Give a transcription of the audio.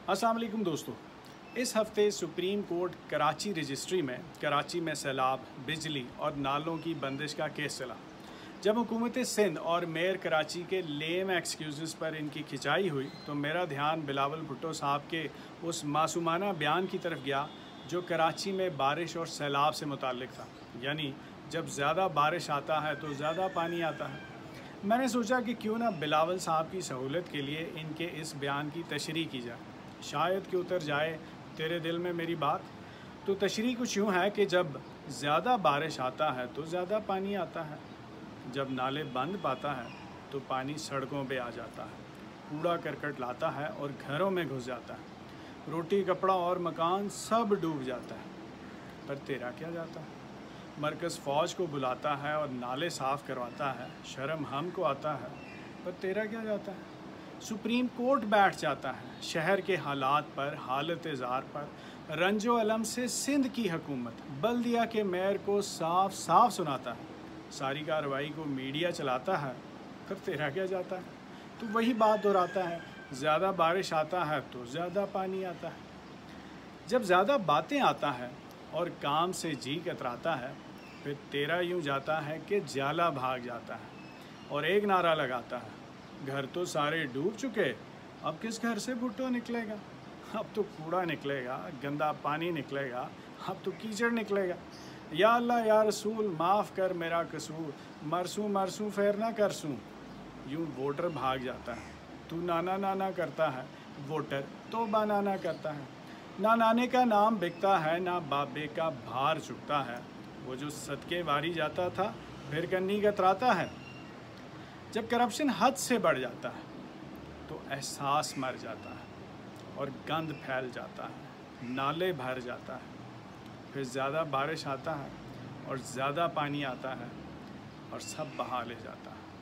अस्सलाम वालेकुम दोस्तों। इस हफ्ते सुप्रीम कोर्ट कराची रजिस्ट्री में कराची में सैलाब, बिजली और नालों की बंदिश का केस चला। जब हुकूमत सिंध और मेयर कराची के लेम एक्सक्यूज़ पर इनकी खिंचाई हुई तो मेरा ध्यान बिलावल भुट्टो साहब के उस मासूमाना बयान की तरफ गया जो कराची में बारिश और सैलाब से मुताल्लिक था। यानी जब ज़्यादा बारिश आता है तो ज़्यादा पानी आता है। मैंने सोचा कि क्यों ना बिलावल साहब की सहूलत के लिए इनके इस बयान की तशरीह की जाए, शायद कि उतर जाए तेरे दिल में मेरी बात। तो तशरीह कुछ यूँ है कि जब ज़्यादा बारिश आता है तो ज़्यादा पानी आता है। जब नाले बंद पाता है तो पानी सड़कों पे आ जाता है, कूड़ा करकट लाता है और घरों में घुस जाता है। रोटी कपड़ा और मकान सब डूब जाता है। पर तेरा क्या जाता है? मरकज़ फ़ौज को बुलाता है और नाले साफ़ करवाता है। शर्म हमको आता है, पर तेरा क्या जाता है? सुप्रीम कोर्ट बैठ जाता है शहर के हालात पर, हालत ज़ार पर, रंजो अलम से सिंध की हुकूमत बल्दिया के मेयर को साफ साफ सुनाता है। सारी कार्रवाई को मीडिया चलाता है, पर तेरा क्या जाता है? तो वही बात दोहराता है, ज़्यादा बारिश आता है तो ज़्यादा पानी आता है। जब ज़्यादा बातें आता है और काम से जी कतराता है, फिर तेरा यूँ जाता है कि जाला भाग जाता है और एक नारा लगाता है, घर तो सारे डूब चुके, अब किस घर से भुट्टो निकलेगा? अब तो कूड़ा निकलेगा, गंदा पानी निकलेगा, अब तो कीचड़ निकलेगा। या अल्लाह या रसूल माफ़ कर मेरा कसूर, मरसूँ मरसूँ फेर ना करसूँ। यूँ वोटर भाग जाता है, तू नाना नाना करता है, वोटर तो बनाना करता है। ना नाने का नाम बिकता है, ना बाबे का भार चुकता है। वो जो सदके वारी जाता था फिर कन्नी कतराता है। जब करप्शन हद से बढ़ जाता है तो एहसास मर जाता है और गंद फैल जाता है, नाले भर जाता है। फिर ज़्यादा बारिश आता है और ज़्यादा पानी आता है और सब बहा ले जाता है।